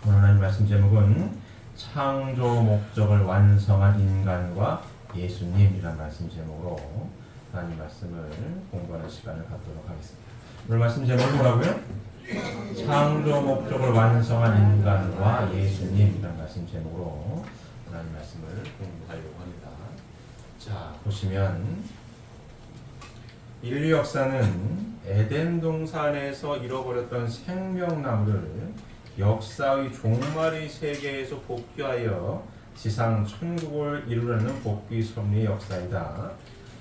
오늘 하나님 말씀 제목은 창조 목적을 완성한 인간과 예수님이라는 말씀 제목으로 하나님 말씀을 공부하는 시간을 갖도록 하겠습니다. 오늘 말씀 제목은 뭐라고요? 창조 목적을 완성한 인간과 예수님이라는 말씀 제목으로 하나님 말씀을 공부하려고 합니다. 자, 보시면 인류 역사는 에덴 동산에서 잃어버렸던 생명나무를 역사의 종말의 세계에서 복귀하여 지상 천국을 이루려는 복귀 섭리의 역사이다.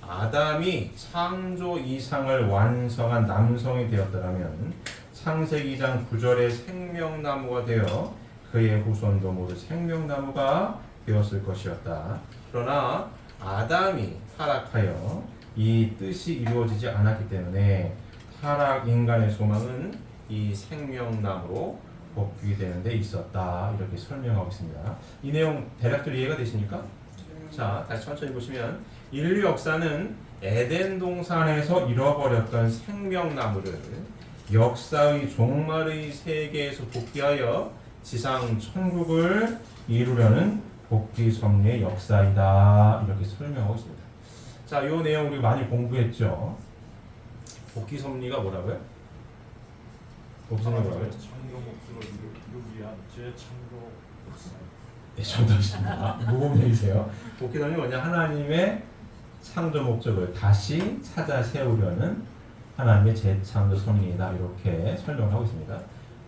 아담이 창조 이상을 완성한 남성이 되었더라면 창세기 2장 9절의 생명나무가 되어 그의 후손도 모두 생명나무가 되었을 것이었다. 그러나 아담이 타락하여 이 뜻이 이루어지지 않았기 때문에 타락 인간의 소망은 이 생명나무로 복귀되는 데 있었다. 이렇게 설명하고 있습니다. 이 내용 대략적으로 이해가 되십니까? 자, 다시 천천히 보시면 인류 역사는 에덴 동산에서 잃어버렸던 생명나무를 역사의 종말의 세계에서 복귀하여 지상 천국을 이루려는 복귀 섭리의 역사이다. 이렇게 설명하고 있습니다. 자, 이 내용 우리 많이 공부했죠. 복귀 섭리가 뭐라고요? 복귀 섭리가 뭐라고요? 창조 목적을 이루기 위한 재창조 역사. 네, 정답이십니다. 모범생이세요. 복귀 섭리는 뭐냐? 하나님의 창조 목적을 다시 찾아 세우려는 하나님의 재창조 섭리이다. 이렇게 설명을 하고 있습니다.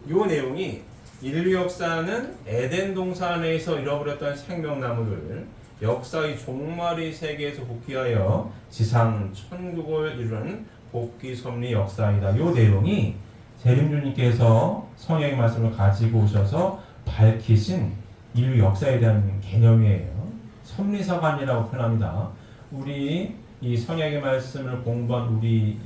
이 내용이 인류 역사는 에덴 동산에서 잃어버렸던 생명나무를 역사의 종말의 세계에서 복귀하여 지상 천국을 이루는 복귀 섭리 역사이다. 이 내용이 재림주님께서 성령의 말씀을 가지고 오셔서 밝히신 인류 역사에 대한 개념이에요. 섭리사관이라고 표현합니다. 우리 이 성령의 말씀을 공부한 우리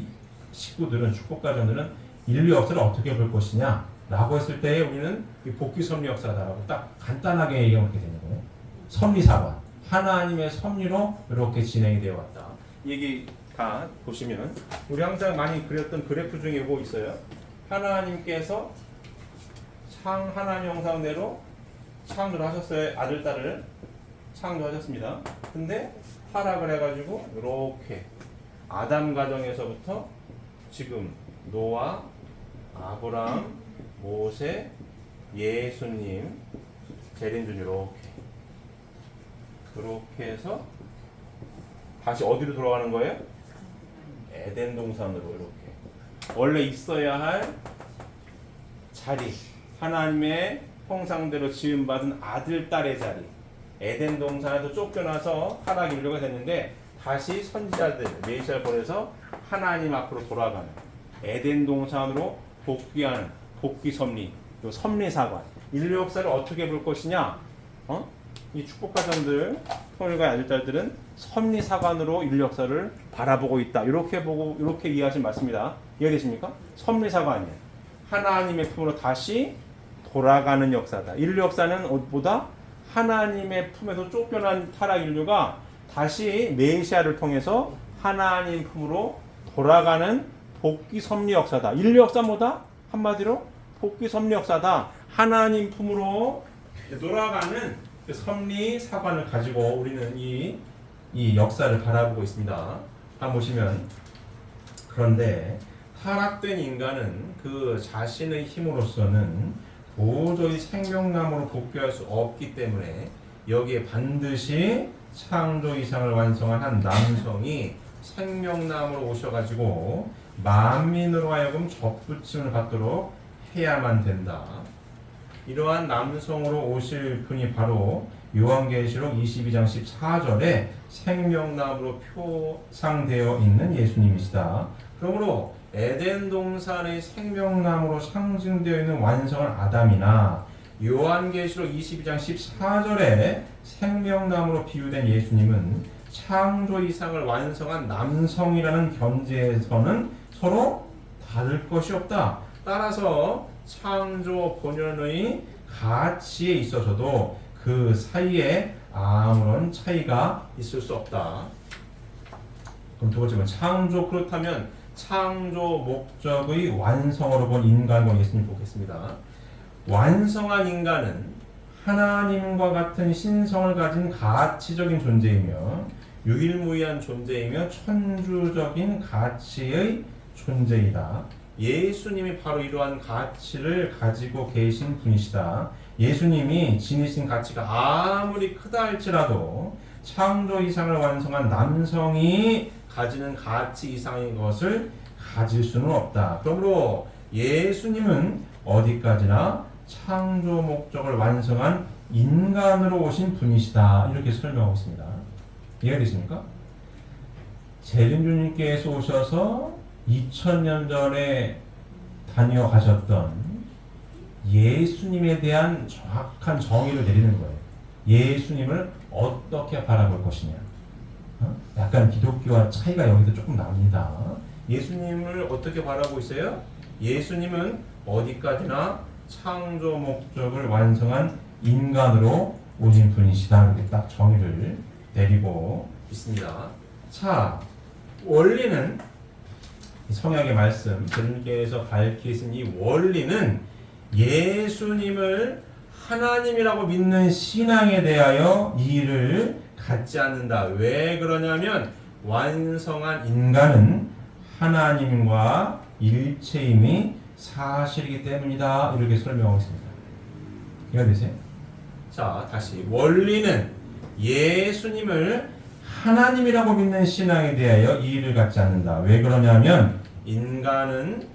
식구들은, 축복가정들은 인류 역사를 어떻게 볼 것이냐 라고 했을 때 우리는 이 복귀 섭리 역사다라고 딱 간단하게 얘기하게 되는 거예요. 섭리사관, 하나님의 섭리로 이렇게 진행이 되어 왔다. 얘기 다 보시면 우리 항상 많이 그렸던 그래프 중에 뭐 있어요? 하나님께서 하나님 형상대로 창조를 하셨어요. 아들, 딸을 창조하셨습니다. 근데 타락을 해가지고 이렇게 아담 가정에서부터 지금 노아, 아브라함, 모세, 예수님, 재림주님 이렇게 해서 다시 어디로 돌아가는 거예요? 에덴 동산으로 이렇게 원래 있어야 할 자리, 하나님의 형상대로 지음받은 아들, 딸의 자리, 에덴 동산에서 쫓겨나서 타락 인류가 됐는데 다시 선지자들, 메시아를 보내서 하나님 앞으로 돌아가는 에덴 동산으로 복귀하는 복귀 섭리, 섭리사관, 인류 역사를 어떻게 볼 것이냐? 이 축복가정들, 통일가의 아들딸들은 섭리사관으로 인류 역사를 바라보고 있다. 이렇게 보고 이렇게 이해하시면 맞습니다. 이해되십니까? 섭리사관이에요. 하나님의 품으로 다시 돌아가는 역사다. 인류 역사는 보다 하나님의 품에서 쫓겨난 타락 인류가 다시 메시아를 통해서 하나님 품으로 돌아가는 복귀 섭리 역사다. 인류 역사보다 한마디로 복귀 섭리 역사다. 하나님 품으로 되돌아가는 그 섭리 사관을 가지고 우리는 이 역사를 바라보고 있습니다. 한번 보시면, 그런데 타락된 인간은 그 자신의 힘으로서는 도저히 생명나무로 복귀할 수 없기 때문에 여기에 반드시 창조 이상을 완성한 한 남성이 생명나무로 오셔가지고 만민으로 하여금 접붙임을 받도록 해야만 된다. 이러한 남성으로 오실 분이 바로 요한계시록 22장 14절에 생명나무로 표상되어 있는 예수님이시다. 그러므로 에덴 동산의 생명나무로 상징되어 있는 완성한 아담이나 요한계시록 22장 14절에 생명나무로 비유된 예수님은 창조 이상을 완성한 남성이라는 견지에서는 서로 다를 것이 없다. 따라서 창조 본연의 가치에 있어서도 그 사이에 아무런 차이가 있을 수 없다. 그럼 두 번째는 창조, 그렇다면 창조 목적의 완성으로 본 인간과 예수님 보겠습니다. 완성한 인간은 하나님과 같은 신성을 가진 가치적인 존재이며 유일무이한 존재이며 천주적인 가치의 존재이다. 예수님이 바로 이러한 가치를 가지고 계신 분이시다. 예수님이 지니신 가치가 아무리 크다 할지라도 창조 이상을 완성한 남성이 가지는 가치 이상인 것을 가질 수는 없다. 그러므로 예수님은 어디까지나 창조 목적을 완성한 인간으로 오신 분이시다. 이렇게 설명하고 있습니다. 이해되십니까? 재림주님께서 오셔서 2000년 전에 다녀가셨던 예수님에 대한 정확한 정의를 내리는 거예요. 예수님을 어떻게 바라볼 것이냐. 약간 기독교와 차이가 여기서 조금 납니다. 예수님을 어떻게 바라보고 있어요? 예수님은 어디까지나 창조 목적을 완성한 인간으로 오신 분이시다. 이렇게 딱 정의를 내리고 있습니다. 자, 원리는 성약의 말씀, 주님께서 밝히신 이 원리는 예수님을 하나님이라고 믿는 신앙에 대하여 이의를 갖지 않는다. 왜 그러냐면 완성한 인간은 하나님과 일체임이 사실이기 때문이다. 이렇게 설명하고 있습니다. 이해되세요? 자, 다시 원리는 예수님을 하나님이라고 믿는 신앙에 대하여 이의를 갖지 않는다. 왜 그러냐면 인간은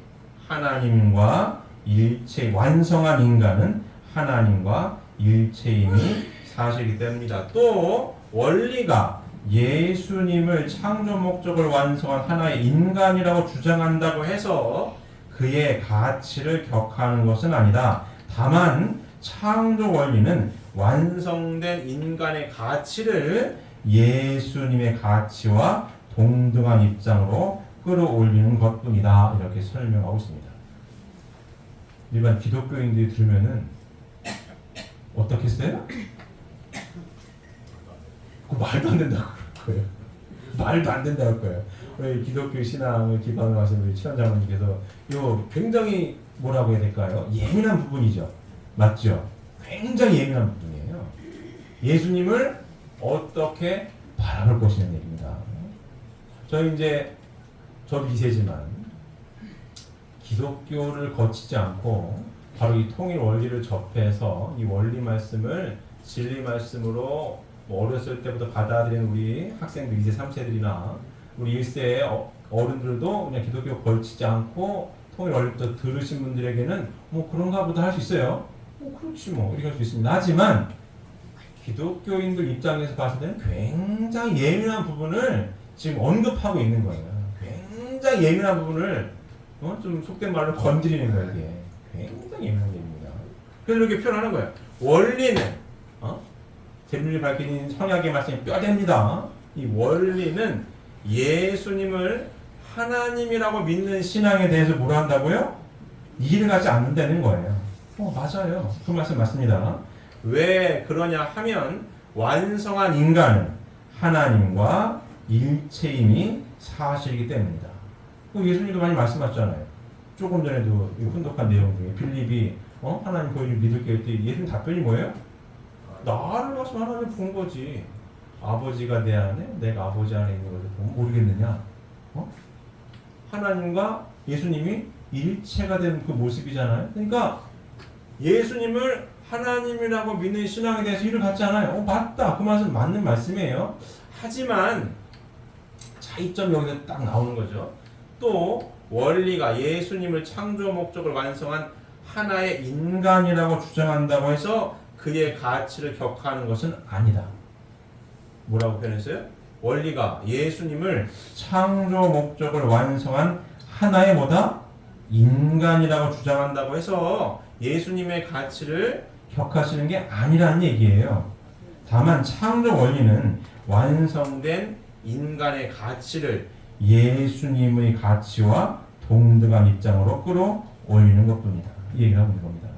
하나님과 일체 완성한 인간은 하나님과 일체임이 사실이기 때문이다. 또 원리가 예수님을 창조 목적을 완성한 하나의 인간이라고 주장한다고 해서 그의 가치를 격하는 것은 아니다. 다만 창조 원리는 완성된 인간의 가치를 예수님의 가치와 동등한 입장으로 끌어올리는 것뿐이다. 이렇게 설명하고 있습니다. 일반 기독교인들이 들으면은 어떻겠어요? 그 말도 안 된다고 그럴 거예요. 말도 안 된다고 할 거예요. 우리 기독교 신앙을 기반으로 하신 우리 치원장님께서 이거 굉장히 뭐라고 해야 될까요? 예민한 부분이죠. 맞죠? 굉장히 예민한 부분이에요. 예수님을 어떻게 바라볼 것이냐는 얘기입니다. 저도 2세지만 기독교를 거치지 않고 바로 이 통일 원리를 접해서 이 원리 말씀을 진리 말씀으로 어렸을 때부터 받아들이는 우리 학생들 2세, 3세들이나 우리 1세 어른들도 그냥 기독교 걸치지 않고 통일 원리부터 들으신 분들에게는 뭐 그런가 보다 할 수 있어요. 그렇지 뭐 이렇게 할 수 있습니다. 하지만 기독교인들 입장에서 봤을 때는 굉장히 예민한 부분을 지금 언급하고 있는 거예요. 굉장히 예민한 부분을 좀 속된 말로 건드리는 거예요. 이게 굉장히 예민한 얘기입니다. 그래서 이렇게 표현하는 거예요. 원리는 재림주님 밝힌 성약의 말씀이 뼈대입니다. 이 원리는 예수님을 하나님이라고 믿는 신앙에 대해서 뭐라 한다고요? 이해를 하지 않는다는 거예요. 맞아요. 그 말씀 맞습니다. 왜 그러냐 하면 완성한 인간은 하나님과 일체임이 사실이기 때문이다. 예수님도 많이 말씀하셨잖아요. 조금 전에도 훈독한 내용 중에 빌립이 하나님 보여주면 믿을게 할 때 예수님 답변이 뭐예요? 나를 봐서 하나님 본 거지. 아버지가 내 안에 내가 아버지 안에 있는 것을 보면 모르겠느냐? 하나님과 예수님이 일체가 된 그 모습이잖아요. 그러니까 예수님을 하나님이라고 믿는 신앙에 대해서 이를 갖지 않아요. 맞다. 그 말은 맞는 말씀이에요. 하지만 차이점이 여기서 딱 나오는 거죠. 또 원리가 예수님을 창조 목적을 완성한 하나의 인간이라고 주장한다고 해서 그의 가치를 격하는 것은 아니다. 뭐라고 표현했어요? 원리가 예수님을 창조 목적을 완성한 하나의 뭐다? 인간이라고 주장한다고 해서 예수님의 가치를 격하시는 게 아니라는 얘기예요. 다만 창조 원리는 완성된 인간의 가치를 예수님의 가치와 동등한 입장으로 끌어올리는 것뿐이다. 이 얘기를 하고 있는 겁니다.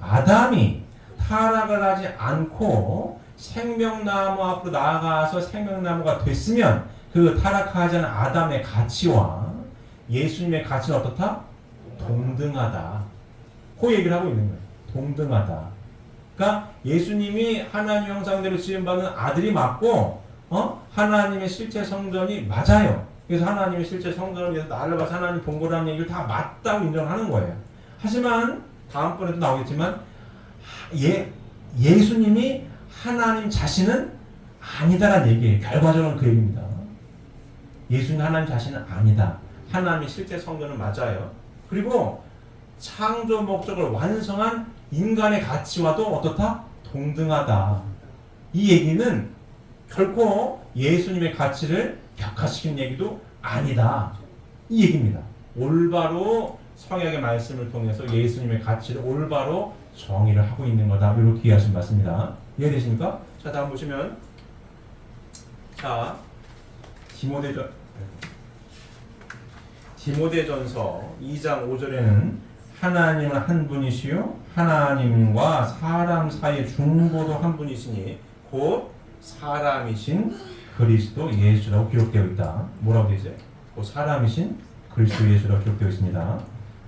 아담이 타락을 하지 않고 생명나무 앞으로 나아가서 생명나무가 됐으면 그 타락하지 않은 아담의 가치와 예수님의 가치는 어떻다? 동등하다. 그 얘기를 하고 있는 거예요. 동등하다. 그러니까 예수님이 하나님 형상대로 지음받은 아들이 맞고 하나님의 실제 성전이 맞아요. 그래서 하나님의 실제 성전을 위해서 나를 봐서 하나님 본 거라는 얘기를 다 맞다고 인정하는 거예요. 하지만 다음번에도 나오겠지만 예수님이 하나님 자신은 아니다라는 얘기예요. 결과적으로는 그 얘기입니다. 예수님 하나님 자신은 아니다. 하나님의 실제 성전은 맞아요. 그리고 창조 목적을 완성한 인간의 가치와도 어떻다? 동등하다. 이 얘기는 결코 예수님의 가치를 격화시키는 얘기도 아니다. 이 얘기입니다. 올바로 성경의 말씀을 통해서 예수님의 가치를 올바로 정의를 하고 있는 거다. 이렇게 이해하시면 맞습니다. 이해되십니까? 자, 다음 보시면 디모데전서 2장 5절에는 하나님은 한 분이시요 하나님과 사람 사이의 중보도 한 분이시니 곧 사람이신 그리스도 예수라고 기록되어 있다. 뭐라고 되어 있어요? 곧 사람이신 그리스도 예수라고 기록되어 있습니다.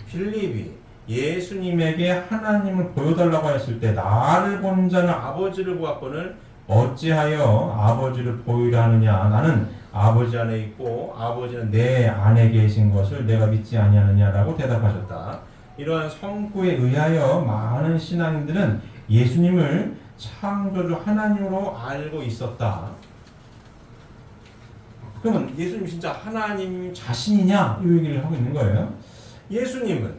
빌립이 예수님에게 하나님을 보여달라고 했을 때 나를 본 자는 아버지를 보았거늘 어찌하여 아버지를 보이려 하느냐. 나는 아버지 안에 있고 아버지는 내 안에 계신 것을 내가 믿지 아니하느냐라고 대답하셨다. 이러한 성구에 의하여 많은 신앙인들은 예수님을 창조주 하나님으로 알고 있었다. 그러면 예수님 진짜 하나님 자신이냐? 이 얘기를 하고 있는 거예요. 예수님은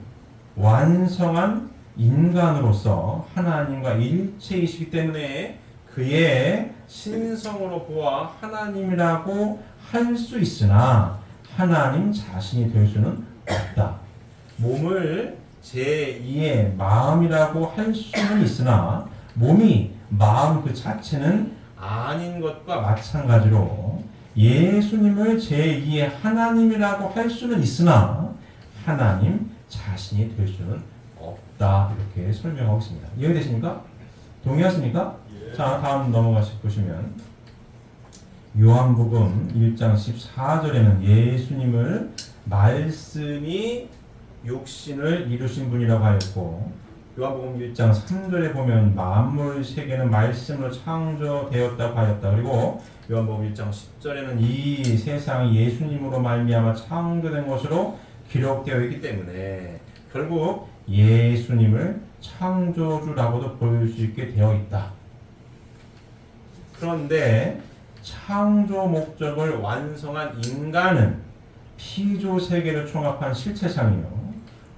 완성한 인간으로서 하나님과 일체이시기 때문에 그의 신성으로 보아 하나님이라고 할 수 있으나 하나님 자신이 될 수는 없다. 몸을 제2의 마음이라고 할 수는 있으나 몸이 마음 그 자체는 아닌 것과 마찬가지로 예수님을 제2의 하나님이라고 할 수는 있으나 하나님 자신이 될 수는 없다. 이렇게 설명하고 있습니다. 이해되십니까? 동의하십니까? 예. 자, 다음 넘어가시 보시면 요한복음 1장 14절에는 예수님을 말씀이 육신을 이루신 분이라고 하였고 요한복음 1장 3절에 보면 만물 세계는 말씀으로 창조되었다고 하였다. 그리고 요한복음 1장 10절에는 이 세상이 예수님으로 말미암아 창조된 것으로 기록되어 있기 때문에 결국 예수님을 창조주라고도 볼 수 있게 되어 있다. 그런데 창조 목적을 완성한 인간은 피조 세계를 총합한 실체상이요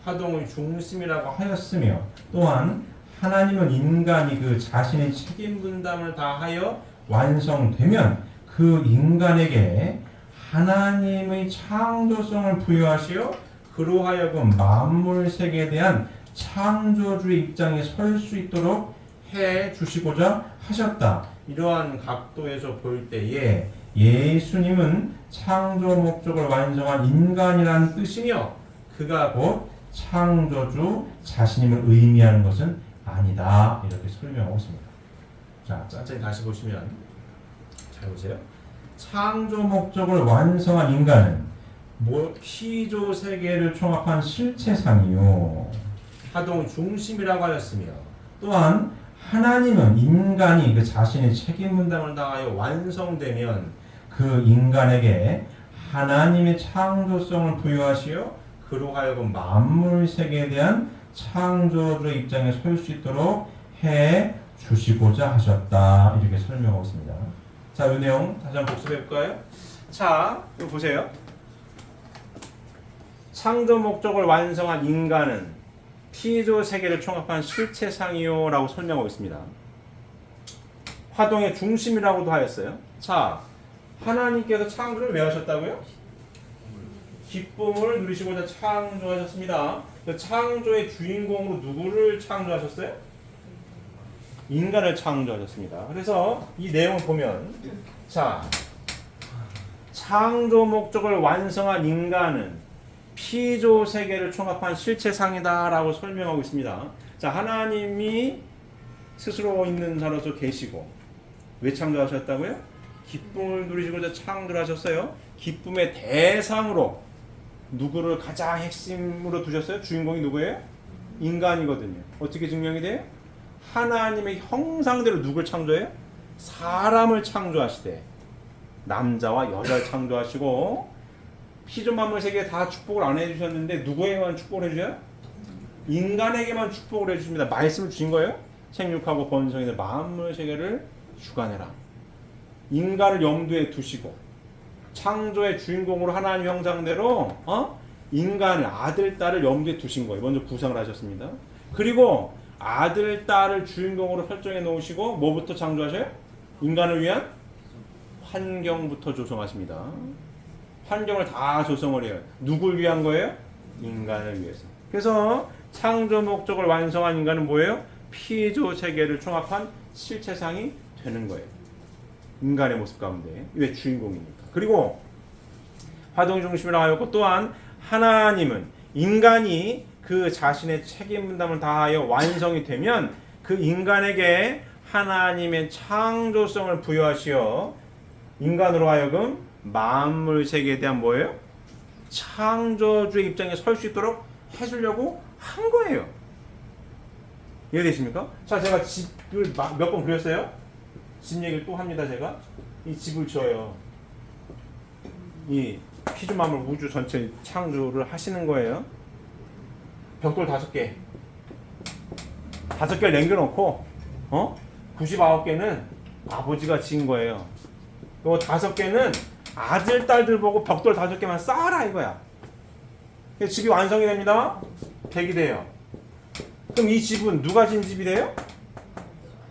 화동의 중심이라고 하였으며 또한 하나님은 인간이 그 자신의 책임 분담을 다하여 완성되면 그 인간에게 하나님의 창조성을 부여하시어 그로 하여금 만물 세계에 대한 창조주의 입장에 설 수 있도록 해 주시고자 하셨다. 이러한 각도에서 볼 때에 예수님은 창조 목적을 완성한 인간이라는 뜻이며 그가 곧 창조주 자신임을 의미하는 것은 아니다. 이렇게 설명하고 있습니다. 자, 천천히 다시 보시면 잘 보세요. 창조 목적을 완성한 인간은 피조 세계를 총합한 실체상이요 화동 중심이라고 하였으며 또한 하나님은 인간이 그 자신의 책임 분담을 다하여 완성되면 그 인간에게 하나님의 창조성을 부여하시어 그로 하여금 만물 세계에 대한 창조주의 입장에 설 수 있도록 해 주시고자 하셨다. 이렇게 설명하고 있습니다. 자, 이 내용 다시 한번 복습해 볼까요? 자, 이거 보세요. 창조 목적을 완성한 인간은 피조 세계를 총합한 실체상이요 라고 설명하고 있습니다. 화동의 중심이라고도 하였어요. 자, 하나님께서 창조를 왜 하셨다고요? 기쁨을 누리시고자 창조하셨습니다. 그 창조의 주인공으로 누구를 창조하셨어요? 인간을 창조하셨습니다. 그래서 이 내용을 보면 자, 창조 목적을 완성한 인간은 피조 세계를 총합한 실체상이다 라고 설명하고 있습니다. 자, 하나님이 스스로 있는 자로서 계시고 왜 창조하셨다고요? 기쁨을 누리시고자 창조하셨어요. 기쁨의 대상으로 누구를 가장 핵심으로 두셨어요? 주인공이 누구예요? 인간이거든요. 어떻게 증명이 돼요? 하나님의 형상대로 누굴 창조해요? 사람을 창조하시되 남자와 여자를 창조하시고 피조 만물 세계에 다 축복을 안 해주셨는데 누구에게만 축복을 해줘요? 인간에게만 축복을 해주십니다. 말씀을 주신 거예요. 생육하고 번성해서 만물 세계를 주관해라. 인간을 염두에 두시고 창조의 주인공으로 하나님 형상대로 인간을 아들 딸을 염두에 두신 거예요. 먼저 구상을 하셨습니다. 그리고 아들 딸을 주인공으로 설정해 놓으시고 뭐부터 창조하셔요? 인간을 위한 환경부터 조성하십니다. 환경을 다 조성을 해요. 누굴 위한 거예요? 인간을 위해서. 그래서 창조 목적을 완성한 인간은 뭐예요? 피조 세계를 총합한 실체상이 되는 거예요. 인간의 모습 가운데. 왜? 주인공이니까. 그리고 화동 중심이라 하였고 또한 하나님은 인간이 그 자신의 책임 분담을 다하여 완성이 되면 그 인간에게 하나님의 창조성을 부여하시어 인간으로 하여금 만물 세계에 대한 뭐예요? 창조주의 입장에 설 수 있도록 해주려고 한 거예요. 이해되십니까? 자, 제가 집을 몇 번 그렸어요? 집 얘기를 또 합니다. 제가 이 집을 지어요. 이 피조 만물 우주 전체 창조를 하시는 거예요. 벽돌 5개 5개를 남겨놓고 99개는 아버지가 지은 거예요. 요 5개는 아들 딸들 보고 벽돌 5개만 쌓아라 이거야. 집이 완성이 됩니다. 100이 돼요. 그럼 이 집은 누가 지은 집이 돼요?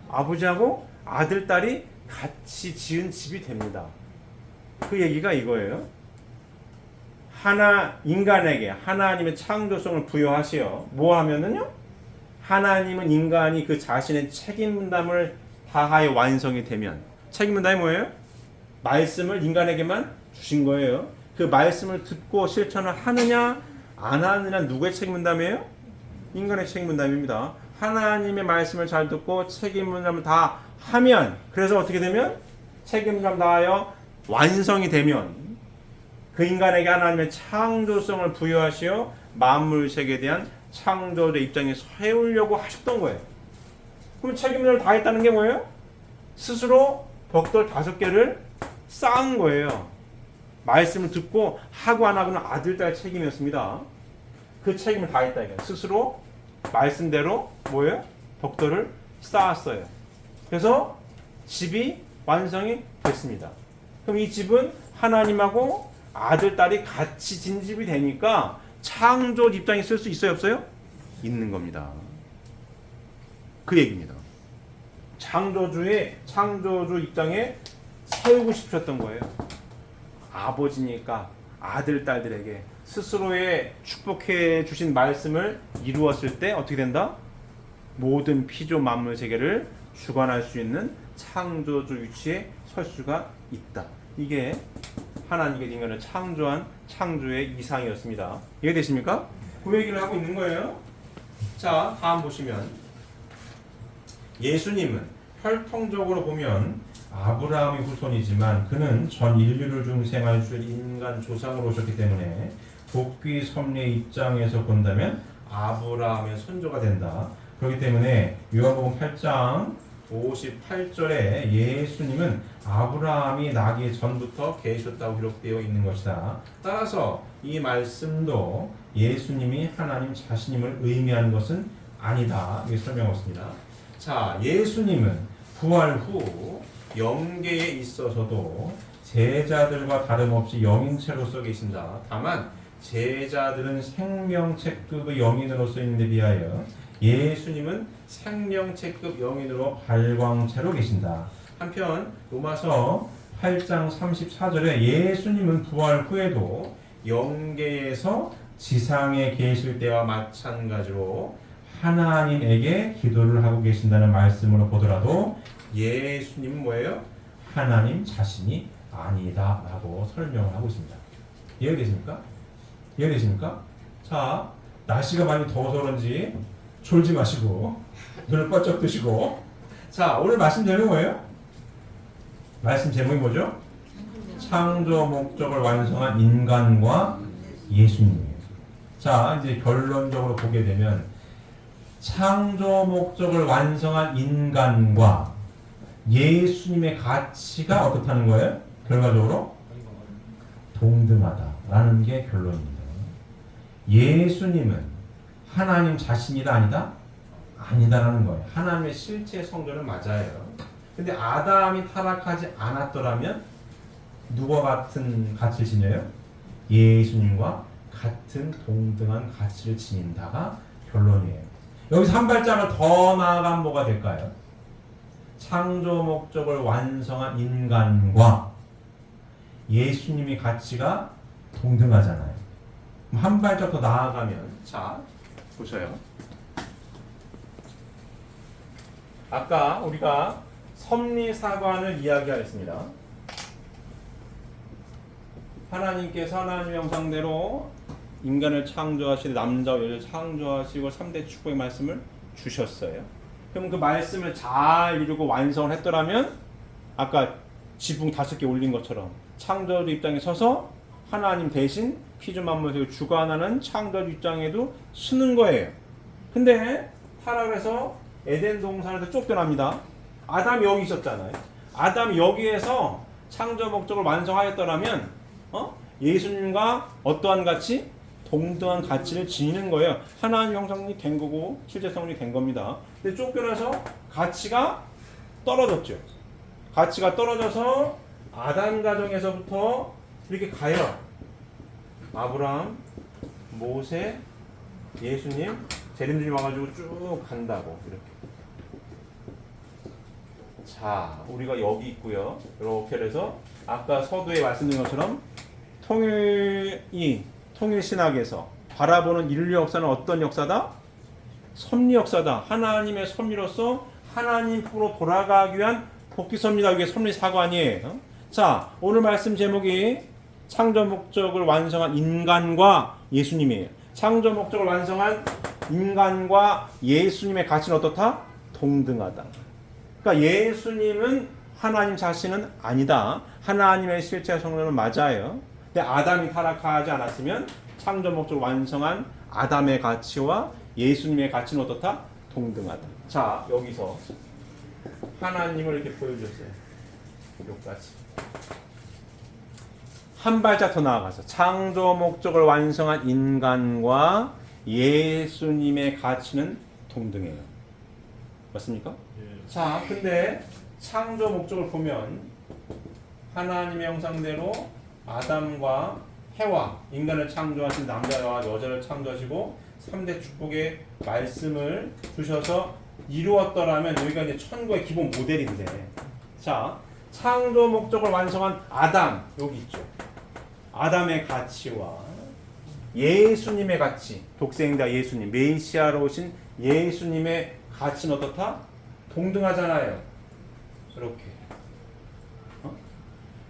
아버지하고 아들 딸이 같이 지은 집이 됩니다. 그 얘기가 이거예요. 인간에게 하나님의 창조성을 부여하시어 뭐 하면은요? 하나님은 인간이 그 자신의 책임 분담을 다하여 완성이 되면 책임 분담이 뭐예요? 말씀을 인간에게만 주신 거예요. 그 말씀을 듣고 실천을 하느냐 안 하느냐 누구의 책임 분담이에요? 인간의 책임 분담입니다. 하나님의 말씀을 잘 듣고 책임 분담을 다 하면 그래서 어떻게 되면 책임 분담 다하여 완성이 되면 그 인간에게 하나님의 창조성을 부여하시어 만물 세계에 대한 창조의 입장에 세우려고 하셨던 거예요. 그럼 책임을 다했다는 게 뭐예요? 스스로 벽돌 5개를 쌓은 거예요. 말씀을 듣고 하고 안 하고는 아들 딸 책임이었습니다. 그 책임을 다했다 이거예요. 스스로 말씀대로 뭐예요? 벽돌을 쌓았어요. 그래서 집이 완성이 됐습니다. 그럼 이 집은 하나님하고 아들 딸이 같이 진 집이 되니까 창조 입장에 쓸 수 있어요 없어요? 있는 겁니다. 그 얘기입니다. 창조주 입장에 세우고 싶으셨던 거예요. 아버지니까 아들 딸들에게 스스로의 축복해 주신 말씀을 이루었을 때 어떻게 된다? 모든 피조 만물 세계를 주관할 수 있는 창조주 위치에 설 수가 있다. 이게 하나님께 인간을 창조한 창조의 이상이었습니다. 이해되십니까? 그 얘기를 하고 있는 거예요. 자, 다음 보시면 예수님은 혈통적으로 보면 아브라함의 후손이지만 그는 전 인류를 중생할 줄 인간 조상으로 오셨기 때문에 복귀 섭리의 입장에서 본다면 아브라함의 손조가 된다. 그렇기 때문에 요한복음 8장 58절에 예수님은 아브라함이 나기 전부터 계셨다고 기록되어 있는 것이다. 따라서 이 말씀도 예수님이 하나님 자신임을 의미하는 것은 아니다. 이렇게 설명했습니다. 자, 예수님은 부활 후 영계에 있어서도 제자들과 다름없이 영인체로서 계신다. 다만 제자들은 생명체급의 영인으로서 있는 데 비하여 예수님은 생명체급 영인으로 발광체로 계신다. 한편 로마서 8장 34절에 예수님은 부활 후에도 영계에서 지상에 계실 때와 마찬가지로 하나님에게 기도를 하고 계신다는 말씀으로 보더라도 예수님은 뭐예요? 하나님 자신이 아니다 라고 설명을 하고 있습니다. 이해되십니까? 이해되십니까? 자, 날씨가 많이 더워서 그런지 졸지 마시고 눈을 번쩍 뜨시고 자, 오늘 말씀 제목이 뭐예요? 말씀 제목이 뭐죠? 창조 목적을 완성한 인간과 예수님이에요. 자, 이제 결론적으로 보게 되면 창조 목적을 완성한 인간과 예수님의 가치가 어떻다는 거예요? 결과적으로 동등하다라는 게 결론입니다. 예수님은 하나님 자신이다 아니다? 아니다라는 거예요. 하나님의 실체 성전은 맞아요. 근데 아담이 타락하지 않았더라면 누구와 같은 가치를 지녀요? 예수님과 같은 동등한 가치를 지닌다가 결론이에요. 여기서 한 발짝을 더 나아가면 뭐가 될까요? 창조 목적을 완성한 인간과 예수님의 가치가 동등하잖아요. 그럼 한 발짝 더 나아가면 자 보세요. 아까 우리가 섭리사관을 이야기하였습니다. 하나님께서 하나님의 형상대로 인간을 창조하시고 남자와 여자를 창조하시고 3대 축복의 말씀을 주셨어요. 그럼 그 말씀을 잘 이루고 완성을 했더라면 아까 지붕 5개 올린 것처럼 창조주 입장에 서서 하나님 대신 피조만물을 주관하는 창조주 입장에도 서는 거예요. 근데 타락해서 에덴 동산에서 쫓겨납니다. 아담이 여기 있었잖아요. 아담이 여기에서 창조 목적을 완성하였더라면 예수님과 어떠한 가치? 동등한 가치를 지니는 거예요. 하나님 형상이 된 거고 실제성이 된 겁니다. 근데 쫓겨나서 가치가 떨어졌죠. 가치가 떨어져서 아담 가정에서부터 이렇게 가요. 아브라함, 모세, 예수님, 재림들이 와가지고 쭉 간다고 이렇게. 자, 우리가 여기 있고요. 이렇게 해서 아까 서두에 말씀드린 것처럼 통일 신학에서 바라보는 인류 역사는 어떤 역사다? 섭리 역사다. 하나님의 섭리로서 하나님으로 돌아가기 위한 복귀 섭리다. 이게 섭리 사관이에요. 자, 오늘 말씀 제목이 창조 목적을 완성한 인간과 예수님이에요. 창조 목적을 완성한 인간과 예수님의 가치는 어떻다? 동등하다. 그러니까 예수님은 하나님 자신은 아니다. 하나님의 실체 성령은 맞아요. 근데 아담이 타락하지 않았으면 창조 목적을 완성한 아담의 가치와 예수님의 가치는 어떻다? 동등하다. 자, 여기서 하나님을 이렇게 보여줬어요. 여기까지. 한 발짝 더 나아가서 창조 목적을 완성한 인간과 예수님의 가치는 동등해요. 맞습니까? 예. 자, 근데 창조 목적을 보면 하나님의 형상대로 아담과 해와 인간을 창조하신 남자와 여자를 창조하시고 3대 축복의 말씀을 주셔서 이루었더라면 여기가 이제 천국의 기본 모델인데, 자, 창조 목적을 완성한 아담 여기 있죠. 아담의 가치와 예수님의 가치, 독생자 예수님, 메시아로 오신 예수님의 가치는 어떻다? 동등하잖아요. 이렇게.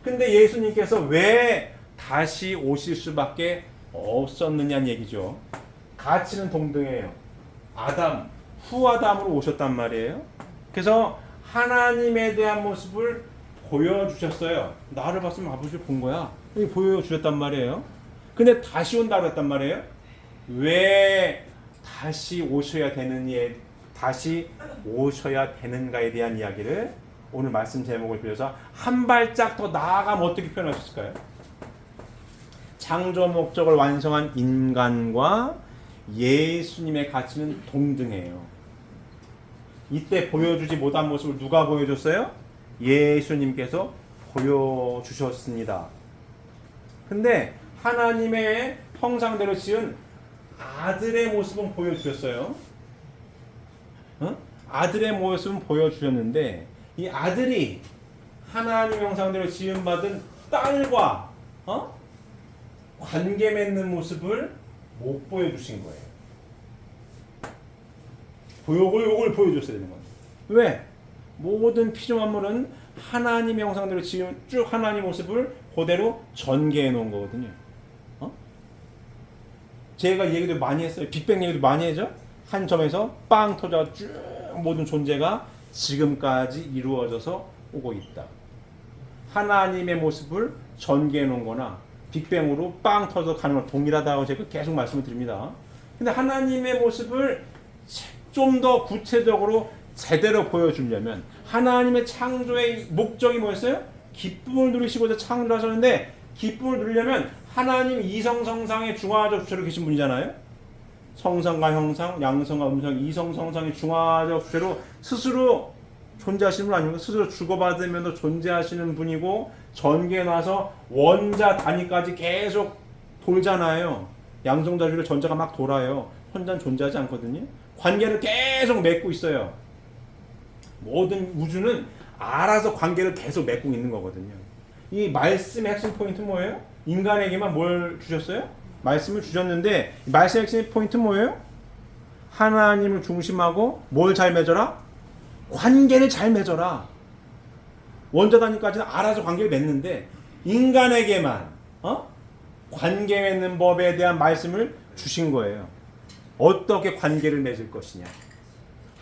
근데 예수님께서 왜 다시 오실 수밖에 없었느냐는 얘기죠. 가치는 동등해요. 아담, 후아담으로 오셨단 말이에요. 그래서 하나님에 대한 모습을 보여주셨어요. 나를 봤으면 아버지를 본 거야. 이렇게 보여주셨단 말이에요. 근데 다시 온다고 했단 말이에요. 왜 다시 오셔야 되는가에 대한 이야기를 오늘 말씀 제목을 빌려서 한 발짝 더 나아가면 어떻게 표현하셨을까요? 창조 목적을 완성한 인간과 예수님의 가치는 동등해요. 이때 보여주지 못한 모습을 누가 보여줬어요? 예수님께서 보여주셨습니다. 근데 하나님의 형상대로 지은 아들의 모습은 보여주셨어요. 아들의 모습은 보여주셨는데 이 아들이 하나님 형상대로 지음받은 딸과 관계 맺는 모습을 못 보여주신 거예요. 요걸 보여줬어야 되는 겁니다. 왜? 모든 피조만물은 하나님의 형상대로 지은 쭉 하나님 모습을 그대로 전개해 놓은 거거든요. 제가 얘기도 많이 했어요. 빅뱅 얘기도 많이 했죠. 한 점에서 빵 터져 쭉 모든 존재가 지금까지 이루어져서 오고 있다. 하나님의 모습을 전개해 놓은 거나 빅뱅으로 빵 터져 가는 건 동일하다고 제가 계속 말씀을 드립니다. 근데 하나님의 모습을 좀 더 구체적으로 제대로 보여주려면 하나님의 창조의 목적이 뭐였어요? 기쁨을 누리시고자 창조하셨는데 기쁨을 누리려면 하나님 이성성상의 중화적 주체로 계신 분이잖아요. 성상과 형상, 양성과 음성, 이성성상의 중화적 주체로 스스로 존재하시는 분 아닙니까? 스스로 주고받으면서 존재하시는 분이고 전개에 나서 원자 단위까지 계속 돌잖아요. 양성자주로 전자가 막 돌아요. 혼자는 존재하지 않거든요. 관계를 계속 맺고 있어요. 모든 우주는 알아서 관계를 계속 맺고 있는 거거든요. 이 말씀의 핵심 포인트 뭐예요? 인간에게만 뭘 주셨어요? 말씀을 주셨는데 말씀의 핵심 포인트 뭐예요? 하나님을 중심하고 뭘 잘 맺어라? 관계를 잘 맺어라. 원자 단위까지는 알아서 관계를 맺는데 인간에게만 관계 맺는 법에 대한 말씀을 주신 거예요. 어떻게 관계를 맺을 것이냐.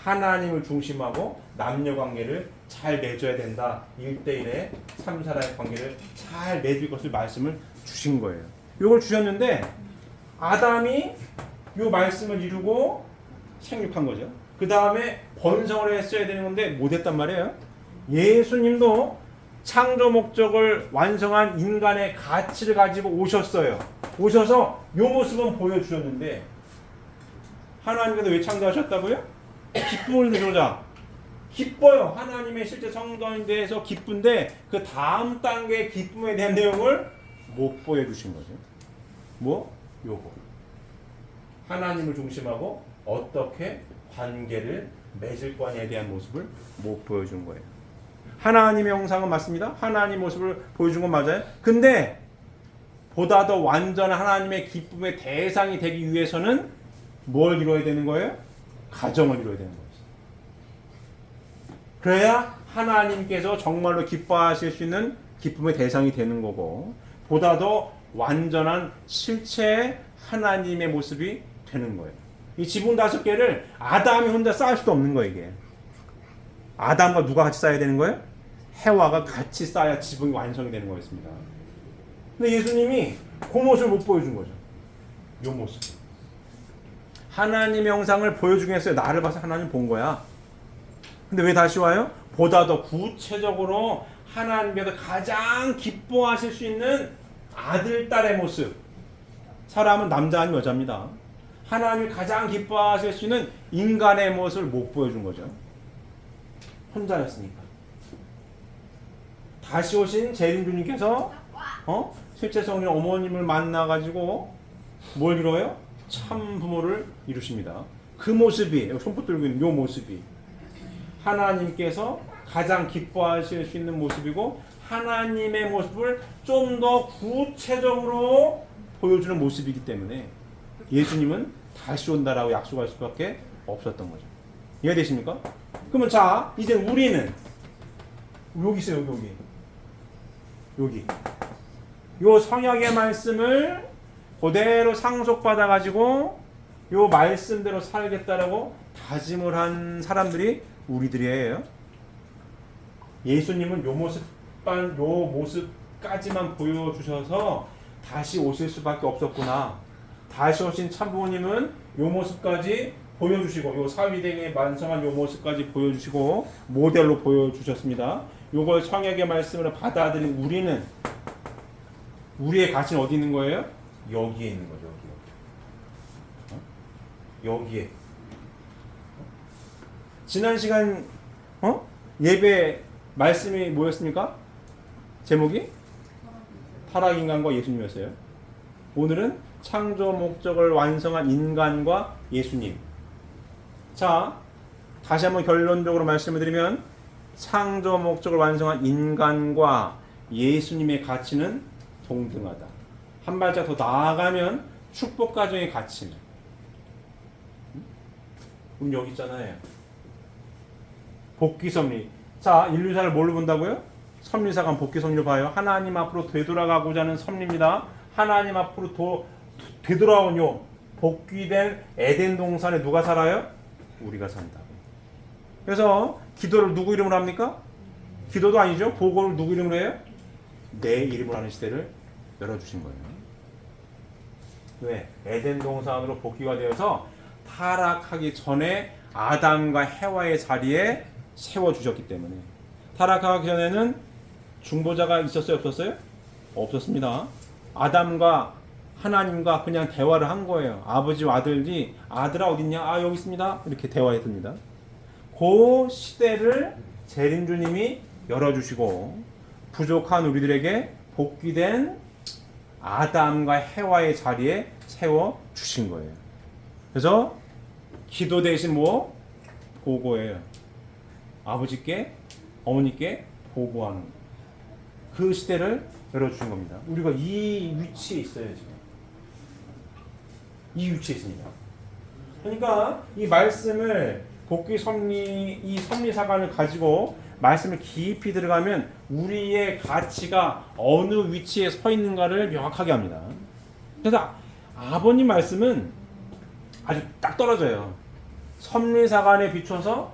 하나님을 중심하고 남녀 관계를 잘 맺어야 된다. 1대1의 3사람의 관계를 잘 맺을 것을 말씀을 주신 거예요. 이걸 주셨는데 아담이 이 말씀을 이루고 생육한 거죠. 그 다음에 번성을 했어야 되는 건데 못했단 말이에요. 예수님도 창조 목적을 완성한 인간의 가치를 가지고 오셨어요. 오셔서 이 모습은 보여주셨는데 하나님께서 왜 창조하셨다고요? 기쁨을 누리자. 기뻐요. 하나님의 실제 성도인 대해서 기쁜데 그 다음 단계의 기쁨에 대한 내용을 못 보여주신 거죠. 뭐? 요거. 하나님을 중심하고 어떻게 관계를 맺을 거냐에 대한 모습을 못 보여준 거예요. 하나님의 형상은 맞습니다. 하나님의 모습을 보여준 건 맞아요. 근데 보다 더 완전한 하나님의 기쁨의 대상이 되기 위해서는 뭘 이루어야 되는 거예요? 가정을 이루어야 되는 거예요. 그래야 하나님께서 정말로 기뻐하실 수 있는 기쁨의 대상이 되는 거고 보다 더 완전한 실체의 하나님의 모습이 되는 거예요. 이 지붕 5개를 아담이 혼자 쌓을 수도 없는 거예요. 이게 아담과 누가 같이 쌓아야 되는 거예요? 해와가 같이 쌓아야 지붕이 완성이 되는 거였습니다. 근데 예수님이 그 모습을 못 보여준 거죠. 이 모습. 하나님의 형상을 보여주긴 했어요. 나를 봐서 하나님 본 거야. 근데 왜 다시 와요? 보다 더 구체적으로 하나님께서 가장 기뻐하실 수 있는 아들, 딸의 모습. 사람은 남자 아니면 여자입니다. 하나님이 가장 기뻐하실 수 있는 인간의 모습을 못 보여준 거죠. 혼자였으니까. 다시 오신 재림주님께서 실제 성령 어머님을 만나가지고 뭘 이뤄요? 참 부모를 이루십니다. 그 모습이 손붙 들고 있는 이 모습이 하나님께서 가장 기뻐하실 수 있는 모습이고 하나님의 모습을 좀 더 구체적으로 보여주는 모습이기 때문에 예수님은 다시 온다라고 약속할 수밖에 없었던 거죠. 이해되십니까? 그러면 자 이제 우리는 여기 있어요. 여기 요 성역의 말씀을 그대로 상속받아 가지고 요 말씀대로 살겠다라고 다짐을 한 사람들이 우리들이에요. 예수님은 요 모습까지만 보여주셔서 다시 오실 수밖에 없었구나. 다시 오신 참부모님은 요 모습까지 보여주시고 요 사위대의 만성한 요 모습까지 보여주시고 모델로 보여주셨습니다. 요걸 성역의 말씀으로 받아들인 우리는 우리의 가치는 어디 있는 거예요? 여기에 있는 거죠. 여기에. 지난 시간 예배 말씀이 뭐였습니까? 제목이 타락인간과 예수님이었어요. 오늘은 창조 목적을 완성한 인간과 예수님. 자, 다시 한번 결론적으로 말씀을 드리면 창조 목적을 완성한 인간과 예수님의 가치는 동등하다. 한 발짝 더 나아가면 축복 가정의 가치는 여기 있잖아요. 복귀 섭리. 자, 인류사를 뭘로 본다고요? 섭리사관 복귀 섭리를 봐요. 하나님 앞으로 되돌아가고자 하는 섭리입니다. 하나님 앞으로 되돌아온 요 복귀된 에덴 동산에 누가 살아요? 우리가 산다. 그래서 기도를 누구 이름으로 합니까? 기도도 아니죠. 보고를 누구 이름으로 해요? 내 이름으로 하는 시대를 열어주신 거예요. 왜? 에덴 동산으로 복귀가 되어서 타락하기 전에 아담과 해와의 자리에 세워주셨기 때문에. 타락하기 전에는 중보자가 있었어요? 없었어요? 없었습니다. 아담과 하나님과 그냥 대화를 한 거예요. 아버지와 아들이 아들아 어딨냐? 아 여기 있습니다. 이렇게 대화했습니다. 그 시대를 재림주님이 열어주시고 부족한 우리들에게 복귀된 아담과 해와의 자리에 세워주신 거예요. 그래서 기도 대신 뭐? 보고예요. 아버지께 어머니께 보고하는 거예요. 그 시대를 열어주신 겁니다. 우리가 이 위치에 있어요. 지금 이 위치에 있습니다. 그러니까 이 말씀을 복귀 섭리, 이 섭리사관을 가지고 말씀을 깊이 들어가면 우리의 가치가 어느 위치에 서 있는가를 명확하게 합니다. 그래서 아버님 말씀은 아주 딱 떨어져요. 섭리사관에 비춰서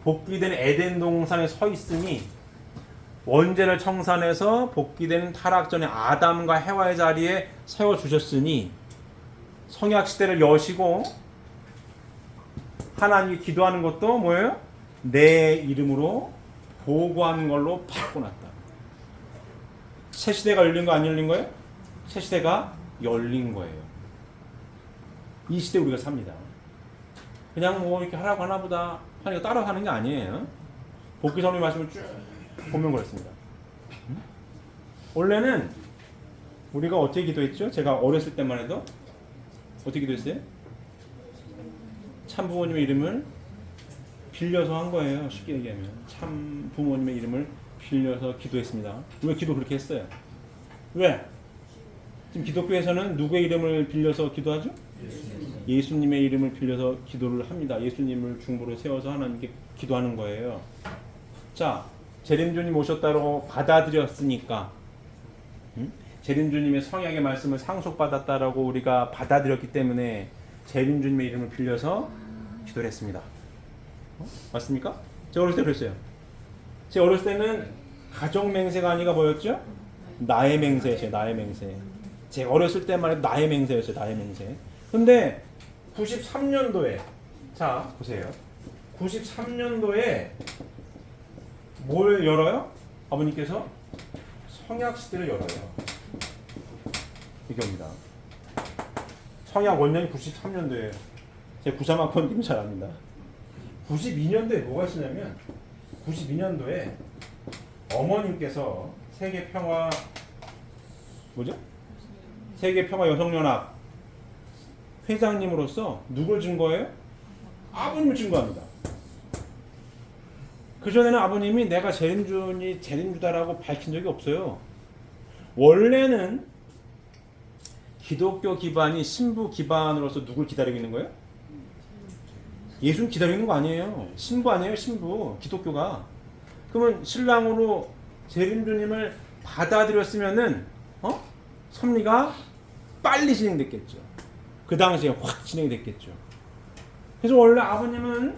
복귀된 에덴 동산에 서 있으니 원죄를 청산해서 복귀된 타락전의 아담과 해와의 자리에 세워주셨으니 성약 시대를 여시고 하나님께 기도하는 것도 뭐예요? 내 이름으로 보고하는 걸로 바꿔놨다. 새 시대가 열린 거 안 열린 거예요? 새 시대가 열린 거예요. 이 시대 우리가 삽니다. 그냥 뭐 이렇게 하라고 하나보다 하니까 따라 하는 게 아니에요. 복귀 섭리 말씀을 쭉 보면 그렇습니다. 원래는 우리가 어떻게 기도했죠? 제가 어렸을 때만 해도 어떻게 기도했어요? 참 부모님의 이름을 빌려서 한 거예요. 쉽게 얘기하면 참 부모님의 이름을 빌려서 기도했습니다. 왜 기도 그렇게 했어요? 왜? 지금 기독교에서는 누구의 이름을 빌려서 기도하죠? 예수님의 이름을 빌려서 기도를 합니다. 예수님을 중보로 세워서 하나님께 기도하는 거예요. 자, 재림주님 오셨다고 받아들였으니까 재림주님의 성약의 말씀을 상속받았다라고 우리가 받아들였기 때문에 재림주님의 이름을 빌려서 기도를 했습니다. 맞습니까? 제가 어렸을 때 그랬어요. 제가 어렸을 때는 가정맹세가 아니라 뭐였죠? 나의 맹세였어요. 나의 맹세. 제가 어렸을 때만 해도 나의 맹세였어요. 나의 맹세. 근데 93년도에 자 보세요. 93년도에 뭘 열어요? 아버님께서 성약시대를 열어요. 이겁니다. 성약 원년이 93년도에요. 제가 93학번님 잘 압니다. 92년도에 뭐가 있었냐면 92년도에 어머님께서 세계평화 뭐죠? 세계평화 여성연합 회장님으로서 누굴 증거해요? 아버님을 증거합니다. 그전에는 아버님이 내가 재림주다라고 밝힌 적이 없어요. 원래는 기독교 기반이 신부 기반으로서 누굴 기다리고 있는 거예요? 예수를 기다리고 있는 거 아니에요. 신부 아니에요, 신부. 기독교가. 그러면 신랑으로 재림주님을 받아들였으면은 섭리가 빨리 진행됐겠죠. 그 당시에 확 진행이 됐겠죠. 그래서 원래 아버님은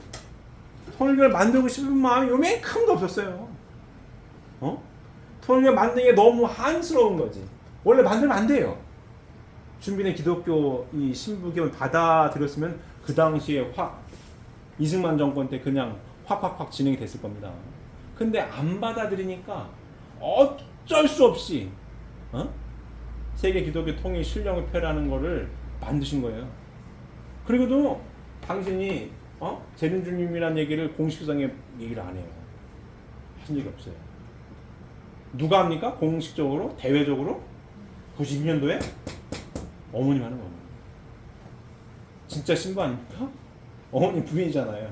통일교를 만들고 싶은 마음이 요만큼도 없었어요. 통일교 만드는 게 너무 한스러운 거지. 원래 만들면 안 돼요. 준비된 기독교 이 신부교를 받아들였으면 그 당시에 확 이승만 정권 때 그냥 확 진행이 됐을 겁니다. 근데 안 받아들이니까 어쩔 수 없이 세계 기독교 통일 실령협회라는 거를 만드신 거예요. 그리고도 당신이 재림주님이라는 얘기를 공식상에 얘기를 안 해요. 하신 적이 없어요. 누가 합니까? 공식적으로 대외적으로 92년도에 어머님 하는 거예요. 진짜 신부 아닙니까? 어머님 부인이잖아요.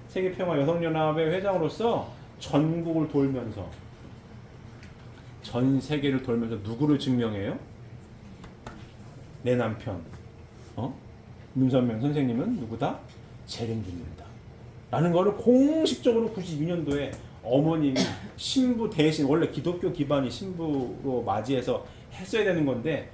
세계평화 여성연합의 회장으로서 전국을 돌면서 전 세계를 돌면서 누구를 증명해요? 내 남편 문선명 선생님은 누구다? 재림주님이다 라는 거를 공식적으로 92년도에 어머님이 신부 대신 원래 기독교 기반이 신부로 맞이해서 했어야 되는 건데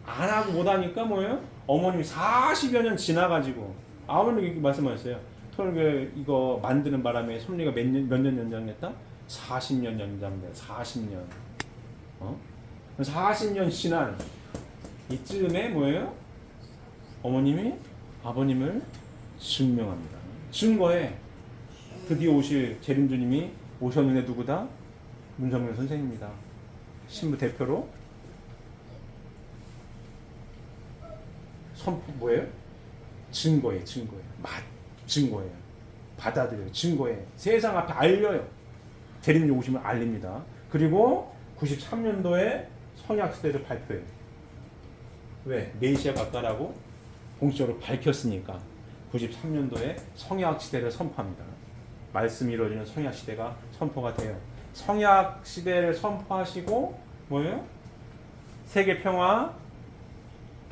안 하고 못 하니까 뭐예요? 어머님이 40여 년 지나가지고 아버님이 이렇게 말씀하셨어요. 통일교회 이거 만드는 바람에 섭리가 몇 년 연장했다? 40년 연장돼. 40년. 40년 지난 이쯤에 뭐예요? 어머님이 아버님을 증명합니다. 증거해. 드디어 오실 재림주님이 오셨는데 누구다? 문정민 선생입니다. 신부 대표로 선포 뭐예요? 증거예요. 증거예요. 받아들여요. 증거예요. 세상 앞에 알려요. 재림주님 오시면 알립니다. 그리고 93년도에 성약시대를 발표해요. 왜? 메시아가 왔다라고 공식적으로 밝혔으니까 93년도에 성약시대를 선포합니다. 말씀이 이루어지는 성약시대가 선포가 돼요. 성약시대를 선포하시고 뭐예요? 세계평화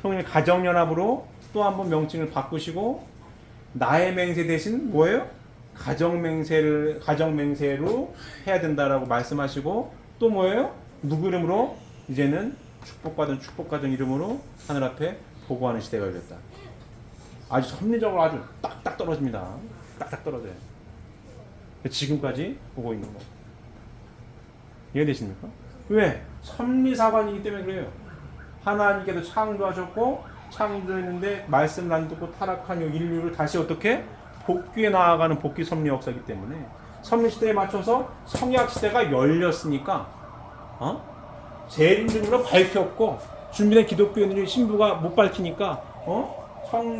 통일 가정연합으로 또 한 번 명칭을 바꾸시고 나의 맹세 대신 뭐예요? 가정맹세로 해야 된다라고 말씀하시고 또 뭐예요? 누구 이름으로? 이제는 축복받은 축복가정 이름으로 하늘 앞에 보고하는 시대가 열렸다. 아주 섭리적으로 아주 딱딱 떨어집니다. 딱딱 떨어져요. 지금까지 보고 있는 거. 이해되십니까? 왜? 섭리사관이기 때문에 그래요. 하나님께서 창조하셨고 창조했는데 말씀을 안 듣고 타락한 이 인류를 다시 어떻게? 복귀에 나아가는 복귀 섭리 역사이기 때문에 섭리시대에 맞춰서 성약시대가 열렸으니까 재림주님으로 밝혔고 준비된 기독교인들이 신부가 못 밝히니까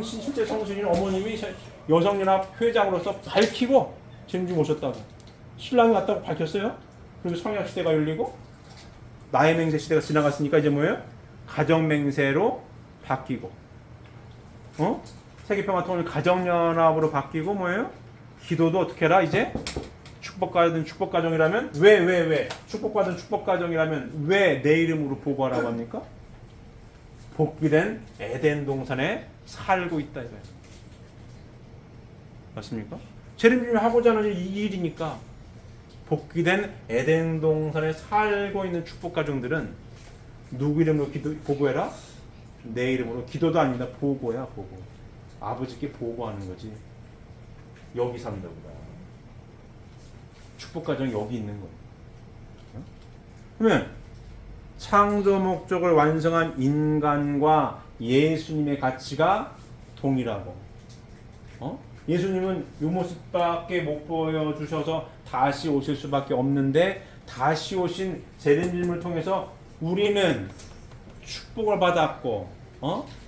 실제 성신인 어머님이 여성연합 회장으로서 밝히고 재림주님 오셨다고 신랑이 왔다고 밝혔어요. 그리고 성약시대가 열리고 나의 맹세 시대가 지나갔으니까 이제 뭐예요? 가정맹세로 바뀌고 세계평화 통일 가정연합으로 바뀌고 뭐예요? 기도도 어떻게 해라? 이제 축복받은 축복가정이라면 왜 축복받은 축복가정이라면 왜 내 이름으로 보고하라고 합니까? 복귀된 에덴 동산에 살고 있다 이거예요. 맞습니까? 재림주님이 하고자 하는 이 일이니까 복귀된 에덴 동산에 살고 있는 축복가정들은 누구 이름으로 보고해라? 내 이름으로. 기도도 아닙니다. 보고야 보고. 아버지께 보고하는 거지. 여기 산다고요. 축복가정이 여기 있는 거예요. 그러면 창조 목적을 완성한 인간과 예수님의 가치가 동일하고 예수님은 이 모습밖에 못 보여주셔서 다시 오실 수밖에 없는데 다시 오신 재림주님을 통해서 우리는 축복을 받았고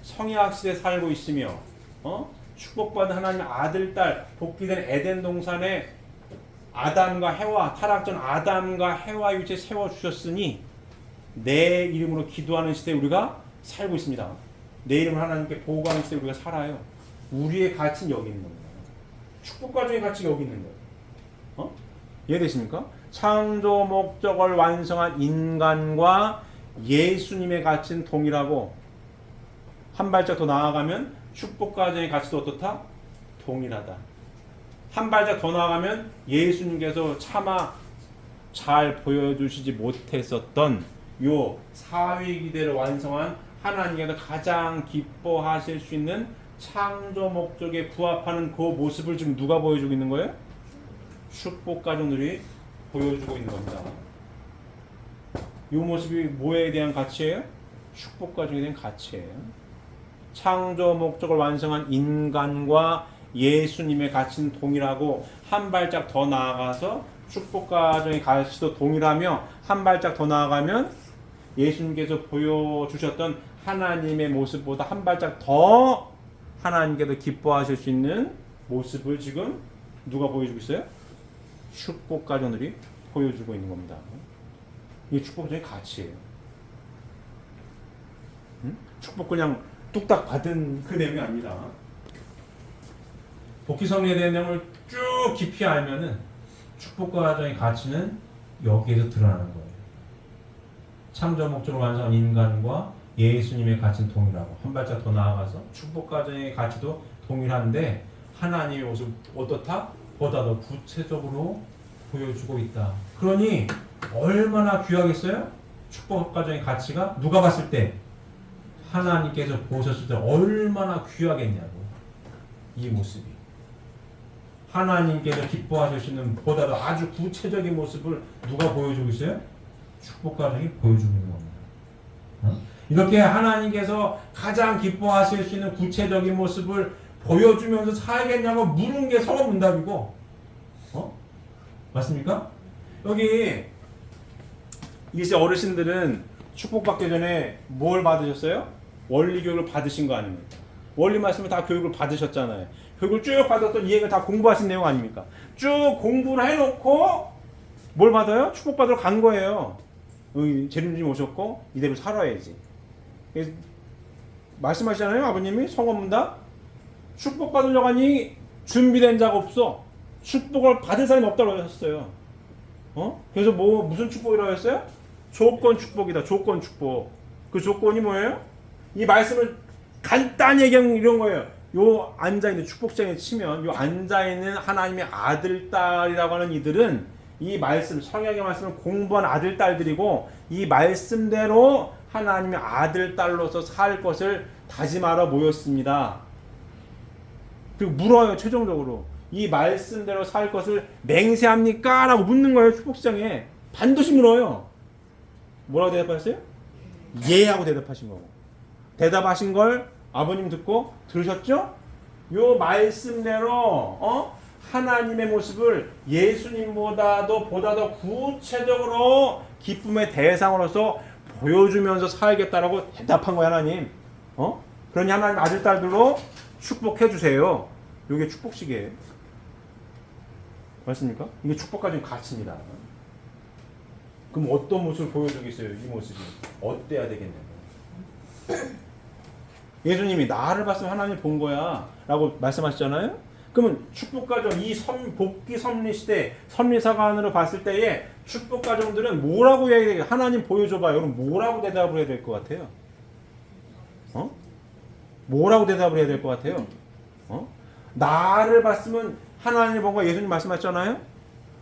성약시대에 살고 있으며 축복받은 하나님의 아들, 딸 복귀된 에덴 동산에 아담과 해와 타락전 아담과 해와 유체 세워주셨으니 내 이름으로 기도하는 시대에 우리가 살고 있습니다. 내 이름을 하나님께 보고하는 시대에 우리가 살아요. 우리의 가치는 여기 있는 겁니다. 축복가정의 가치가 여기 있는 거예요. 이해되십니까? 창조 목적을 완성한 인간과 예수님의 가치는 동일하고 한 발짝 더 나아가면 축복가정의 가치도 어떻다? 동일하다. 한 발짝 더 나아가면 예수님께서 차마 잘 보여주시지 못했었던 요 사위기대를 완성한 하나님께서 가장 기뻐하실 수 있는 창조 목적에 부합하는 그 모습을 지금 누가 보여주고 있는 거예요? 축복가정들이 보여주고 있는 겁니다. 이 모습이 뭐에 대한 가치예요? 축복가정에 대한 가치예요. 창조 목적을 완성한 인간과 예수님의 가치는 동일하고 한 발짝 더 나아가서 축복가정의 가치도 동일하며 한 발짝 더 나아가면 예수님께서 보여주셨던 하나님의 모습보다 한 발짝 더 하나님께서 기뻐하실 수 있는 모습을 지금 누가 보여주고 있어요? 축복가정들이 보여주고 있는 겁니다. 이게 축복가정의 가치예요. 축복 그냥 뚝딱 받은 그 내용이 아니라 복귀성리에 대한 내용을 쭉 깊이 알면은 축복가정의 가치는 여기에서 드러나는 거예요. 창조 목적을 완성한 인간과 예수님의 가치는 동일하고 한 발짝 더 나아가서 축복가정의 가치도 동일한데 하나님의 모습 어떻다? 보다 더 구체적으로 보여주고 있다. 그러니 얼마나 귀하겠어요? 축복가정의 가치가 누가 봤을 때 하나님께서 보셨을 때 얼마나 귀하겠냐고. 이 모습이 하나님께서 기뻐하실 수 있는 보다 더 아주 구체적인 모습을 누가 보여주고 있어요? 축복가정이 보여주고 있는 겁니다. 이렇게 하나님께서 가장 기뻐하실 수 있는 구체적인 모습을 보여주면서 살겠냐고 물은 게 성업문답이고, 맞습니까? 여기 이제 어르신들은 축복받기 전에 뭘 받으셨어요? 원리 교육을 받으신 거 아닙니까? 원리 말씀을 다 교육을 받으셨잖아요. 교육을 쭉 받았던 이해가 다 공부하신 내용 아닙니까? 쭉 공부를 해놓고 뭘 받아요? 축복받으러 간 거예요. 여기 재림주님 오셨고 이대로 살아야지. 말씀하시잖아요. 아버님이 성업문답 축복받으려고 하니 준비된 자가 없어. 축복을 받을 사람이 없다고 하셨어요. 그래서 무슨 축복이라고 했어요? 조건 축복이다. 조건 축복. 그 조건이 뭐예요? 이 말씀을 간단히 얘기하면 이런 거예요. 요 앉아있는 축복장에 치면 요 앉아있는 하나님의 아들, 딸이라고 하는 이들은 이 말씀, 성경의 말씀을 공부한 아들, 딸들이고 이 말씀대로 하나님의 아들, 딸로서 살 것을 다짐하러 모였습니다. 그리고 물어요. 최종적으로. 이 말씀대로 살 것을 맹세합니까? 라고 묻는 거예요. 축복장에. 반드시 물어요. 뭐라고 대답하셨어요? 예 하고 대답하신 거고. 대답하신 걸 아버님 듣고 들으셨죠? 요 말씀대로 하나님의 모습을 예수님보다도 구체적으로 기쁨의 대상으로서 보여주면서 살겠다라고 대답한 거야 하나님. 그러니 하나님 아들 딸들로 축복해 주세요. 이게 축복식이에요. 맞습니까? 이게 축복까지는 가치입니다. 그럼 어떤 모습을 보여주겠어요? 이 모습이 어때야 되겠냐고. 예수님이 나를 봤으면 하나님 본 거야 라고 말씀하셨잖아요. 그러면 축복가정, 이 복귀 섭리 시대 섭리사관으로 봤을 때에 축복가정들은 뭐라고 해야 되겠어요? 하나님 보여줘봐요. 그럼 뭐라고 대답을 해야 될 것 같아요? 뭐라고 대답을 해야 될 것 같아요? 나를 봤으면 하나님을 본 거 예수님 말씀하셨잖아요.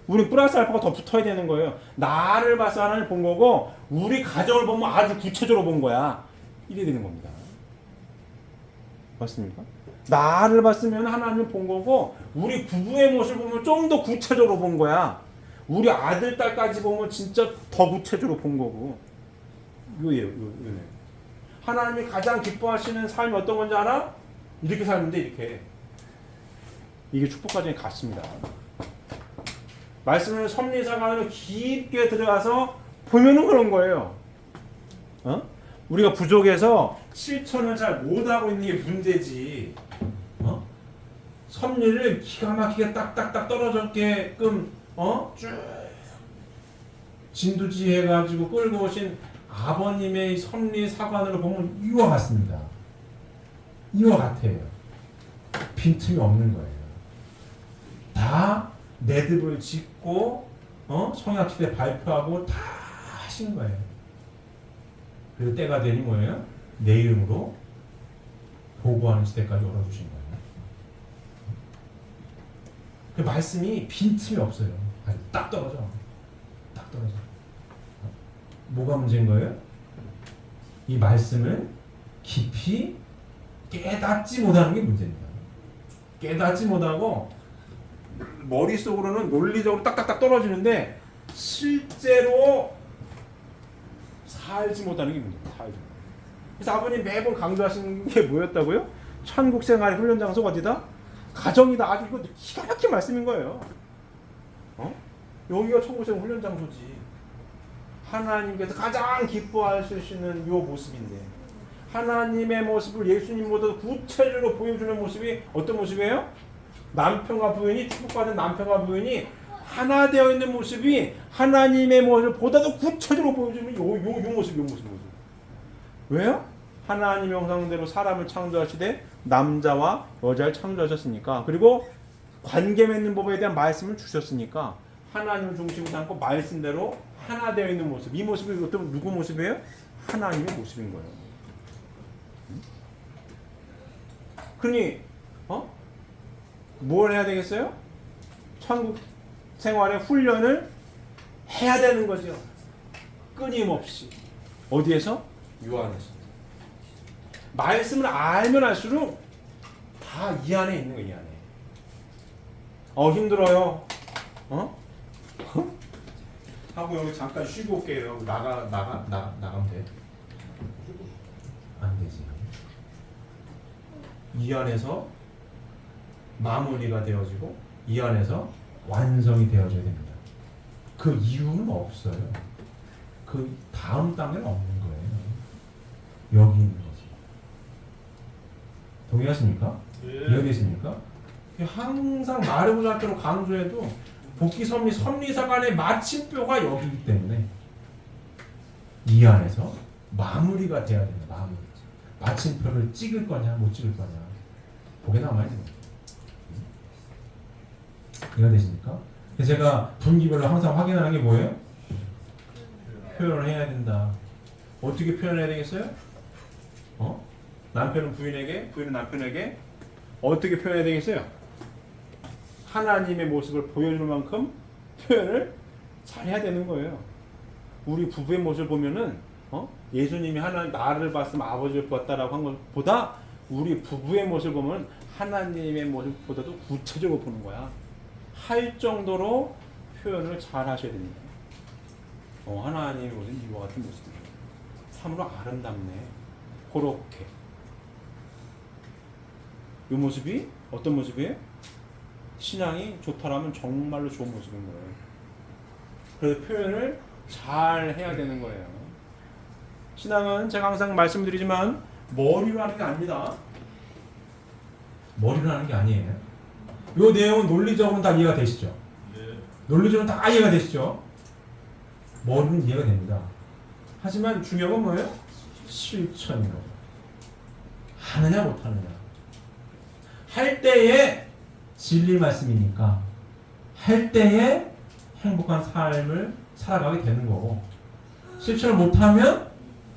우리 플러스 알파가 더 붙어야 되는 거예요. 나를 봐서 하나님 본 거고 우리 가정을 보면 아주 구체적으로 본 거야. 이래 되는 겁니다. 맞습니까? 나를 봤으면 하나님 본 거고 우리 부부의 모습을 보면 좀 더 구체적으로 본 거야. 우리 아들, 딸까지 보면 진짜 더 구체적으로 본 거고. 요예요. 하나님이 가장 기뻐하시는 삶이 어떤 건지 알아? 이렇게 살는데 이렇게. 이게 축복 과정의 가치입니다. 말씀을 섭리사관으로 깊게 들어가서 보면은 그런 거예요. 우리가 부족해서 실천을 잘 못하고 있는 게 문제지. 섭리를 기가 막히게 딱딱딱 떨어졌게끔 쭉 진두지해가지고 끌고 오신 아버님의 섭리사관으로 보면 이와 같습니다. 이와 같아요. 빈틈이 없는 거예요. 다 매듭을 짓고 성약시대 발표하고 다 하신 거예요. 그리고 때가 되니 뭐예요? 내 이름으로 보고하는 시대까지 열어주신 거예요. 그 말씀이 빈틈이 없어요. 아주 딱 떨어져. 딱 떨어져. 뭐가 문제인 거예요? 이 말씀을 깊이 깨닫지 못하는 게 문제입니다. 깨닫지 못하고 머릿속으로는 논리적으로 딱딱딱 떨어지는데 실제로 살지 못하는 게 문제입니다. 그래서 아버님 매번 강조하시는 게 뭐였다고요? 천국 생활의 훈련 장소가 어디다? 가정이다. 아주 이거 기가 막힌 말씀인 거예요. 여기가 천국 생활 훈련 장소지. 하나님께서 가장 기뻐하시는 요 모습인데 하나님의 모습을 예수님보다 구체적으로 보여주는 모습이 어떤 모습이에요? 남편과 부인이 축복받은 남편과 부인이 하나 되어 있는 모습이 하나님의 모습을 보다도 구체적으로 보여주는 요 모습. 왜요? 하나님의 형상대로 사람을 창조하시되 남자와 여자를 창조하셨으니까. 그리고 관계 맺는 법에 대한 말씀을 주셨으니까 하나님을 중심으로 삼고 말씀대로 하나 되어 있는 모습. 이 모습이 어떤 누구 모습이에요? 하나님의 모습인 거예요. 그러니 뭘 해야 되겠어요? 천국 생활의 훈련을 해야 되는 거죠. 끊임없이. 어디에서? 요 안에서. 말씀을 알면 알수록 다 이 안에 있는 거예요. 이 안에. 힘들어요. 하고 여기 잠깐 쉬고 올게요. 나가면 돼. 안 되지. 이 안에서 마무리가 되어지고 이 안에서 완성이 되어져야 됩니다. 그 이유는 없어요. 그 다음 단계는 없는 거예요. 여기 있는 거지. 동의하십니까? 이해되십니까? 항상 마르고자토로 강조해도 복귀 섭리 섭리사 간의 마침표가 여기이기 때문에 이 안에서 마무리가 돼야 된다. 마무리. 마침표를 찍을 거냐 못 찍을 거냐 보게 남아야 됩니다. 이해되십니까? 그래서 제가 분기별로 항상 확인하는 게 뭐예요? 표현을 해야 된다. 어떻게 표현해야 되겠어요? 남편은 부인에게, 부인은 남편에게 어떻게 표현해야 되겠어요? 하나님의 모습을 보여주는 만큼 표현을 잘해야 되는 거예요. 우리 부부의 모습을 보면은 예수님이 하나님 나를 봤으면 아버지를 보았다라고 한 것보다 우리 부부의 모습을 보면 하나님의 모습보다도 구체적으로 보는 거야. 할 정도로 표현을 잘 하셔야 됩니다. 하나님의 모습은 이와 같은 모습입니다. 참으로 아름답네. 그렇게. 이 모습이 어떤 모습이에요? 신앙이 좋다라면 정말로 좋은 모습인 거예요. 그래서 표현을 잘 해야 되는 거예요. 신앙은 제가 항상 말씀드리지만 머리로 하는 게 아닙니다. 머리로 하는 게 아니에요. 이 내용은 논리적으로는 다 이해가 되시죠? 네. 논리적으로는 다 이해가 되시죠? 머리는 이해가 됩니다. 하지만 중요한 건 뭐예요? 실천인 거죠. 하느냐 못하느냐. 할 때에 진리 말씀이니까 할 때에 행복한 삶을 살아가게 되는 거고 실천을 못하면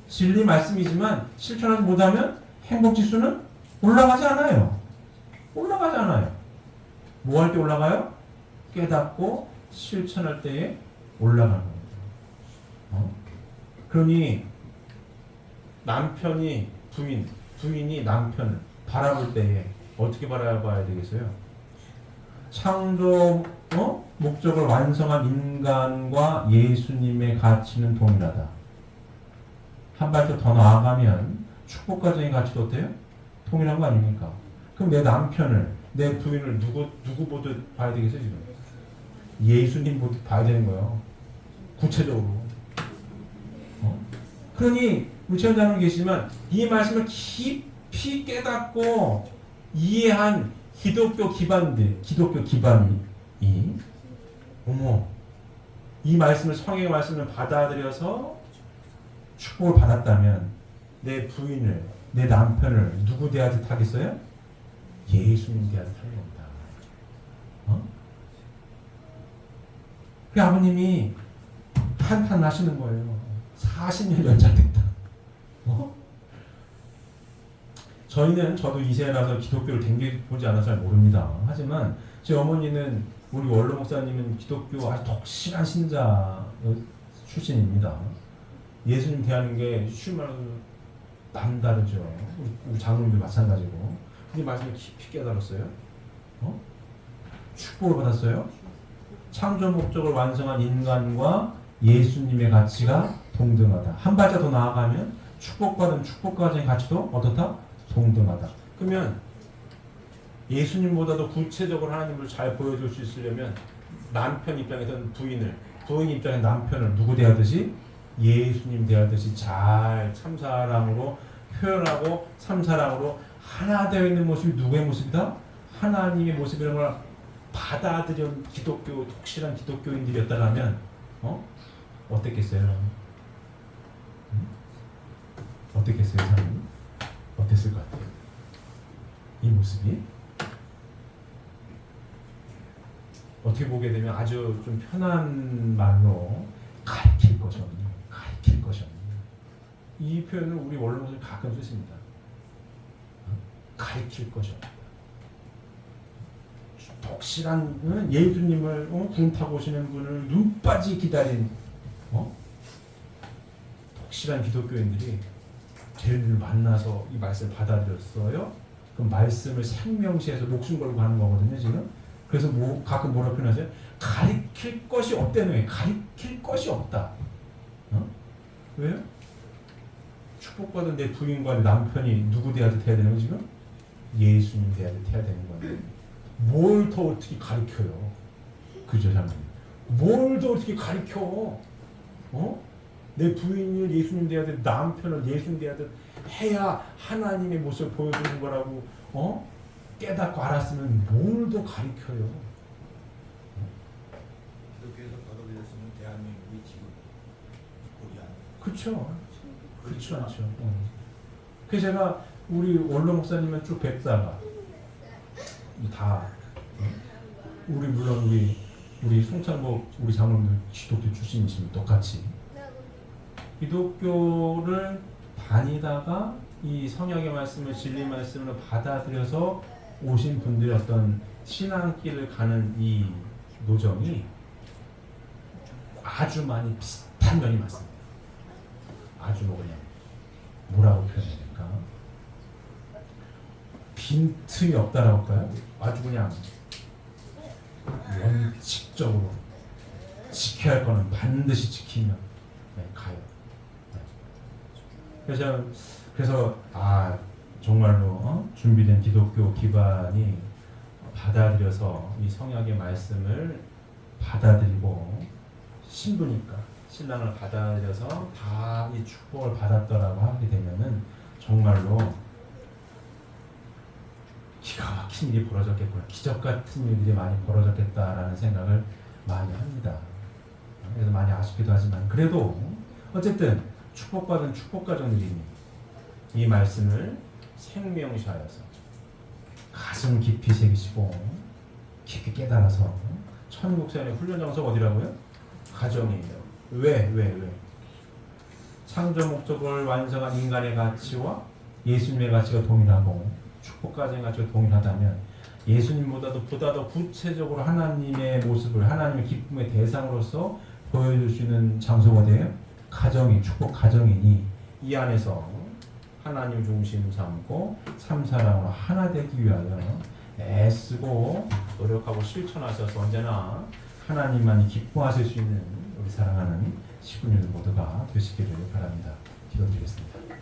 진리 말씀이지만 실천하지 못하면 행복지수는 올라가지 않아요. 올라가지 않아요. 뭐 할 때 올라가요? 깨닫고 실천할 때에 올라가는 겁니다. 그러니 남편이 부인이 남편을 바라볼 때에 어떻게 바라봐야 되겠어요? 창조 목적을 완성한 인간과 예수님의 가치는 동일하다. 한 발짝 더 나아가면 축복과정의 가치도 어때요? 동일한 거 아닙니까? 그럼 내 남편을 내 부인을 누구 보듯 봐야 되겠어요 지금? 예수님 보듯 봐야 되는 거예요. 구체적으로. 그러니 우리 체험자는 계시지만 이 말씀을 깊이 깨닫고 이해한 기독교 기반이 이 말씀을 성경의 말씀을 받아들여서 축복을 받았다면 내 부인을 내 남편을 누구 대하듯 하겠어요? 예수님 대하듯 하는 겁니다. 그 아버님이 한탄 하시는 거예요. 40년 연장됐다. 저도 이세라서 기독교를 댕겨보지 않아서 잘 모릅니다. 하지만 제 어머니는 우리 원로 목사님은 기독교 아주 독실한 신자 출신입니다. 예수님 대하는 게 쉬운 말로 남다르죠. 우리 장로님도 마찬가지고. 이 말씀을 깊이 깨달았어요. 축복을 받았어요. 창조 목적을 완성한 인간과 예수님의 가치가 동등하다. 한 발짝 더 나아가면 축복받은 축복과정의 가치도 어떻다? 동등하다. 그러면 예수님보다도 구체적으로 하나님을 잘 보여줄 수 있으려면 남편 입장에서는 부인 입장에서 남편을 누구 대하듯이? 예수님 대하듯이 잘 참사랑으로 표현하고 참사랑으로 하나 되어 있는 모습이 누구의 모습이다? 하나님의 모습이라는 걸 받아들인 기독교 독실한 기독교인들이었다면 어땠겠어요? 어땠겠어요, 사람이? 어땠을 것 같아요? 이 모습이 어떻게 보게 되면 아주 좀 편한 말로 가르칠 것이 없는, 이 표현을 우리 원로들이 가끔 쓰십니다. 가르칠 것이 없다. 독실한 예수님을 구름 타고 오시는 분을 눈빠지 기다린 독실한 기독교인들이 쟤를 만나서 이 말씀을 받아들였어요. 그 말씀을 생명시해서 목숨 걸고 가는 거거든요 지금. 그래서 가끔 뭐라 표현하세요? 가르칠 것이 없다는 거예요. 가르칠 것이 없다. 왜요? 축복받은 내 부인과 내 남편이 누구 대하듯 해야 되는 거 지금? 예수님 대하듯 해야 되는 거예요. 뭘 더 어떻게 가르쳐요? 그죠, 장모님? 뭘 더 어떻게 가르쳐? 내 부인을 예수님 돼야 돼, 남편을 예수님 돼야 돼, 해야 하나님의 모습을 보여주는 거라고 깨닫고 알았으면 뭘 더 가르쳐요? 기독교에서 받아들였으면 대한민국이 지금 우리 안 그렇죠. 그렇죠, 그렇죠. 그래서 제가 우리 원로 목사님은 쭉 뵙다가 다 우리 물론 우리 송창복 우리 장로님도 기독교 출신이시면 똑같이 기독교를 다니다가 이 성경의 말씀을 진리 말씀을 받아들여서 오신 분들의 어떤 신앙길을 가는 이 노정이 아주 많이 비슷한 면이 많습니다. 아주 그냥 뭐라고 표현해야 될까? 빈틈이 없다라고 할까요? 아주 그냥 원칙적으로 지켜야 할 거는 반드시 지키며 가요. 그래서 정말로 준비된 기독교 기반이 받아들여서 이 성약의 말씀을 받아들이고 신부니까 신랑을 받아들여서 다 이 축복을 받았더라고 하게 되면은 정말로 기가 막힌 일이 벌어졌겠구나, 기적 같은 일들이 많이 벌어졌겠다라는 생각을 많이 합니다. 그래서 많이 아쉽기도 하지만 그래도 어쨌든 축복받은 축복가정들이니 이 말씀을 생명시하여서 가슴 깊이 새기시고 깊이 깨달아서 천국사의 훈련 장소가 어디라고요? 가정이에요. 왜? 창조 목적을 완성한 인간의 가치와 예수님의 가치가 동일하고 축복가정의 가치가 동일하다면 예수님보다도 보다 더 구체적으로 하나님의 모습을 하나님의 기쁨의 대상으로서 보여줄 수 있는 장소가 돼요. 가정이 축복 가정이니 이 안에서 하나님 중심 삼고 참사랑으로 하나 되기 위하여 애쓰고 노력하고 실천하셔서 언제나 하나님만이 기뻐하실 수 있는 우리 사랑하는 식구님들 모두가 되시기를 바랍니다. 기도드리겠습니다.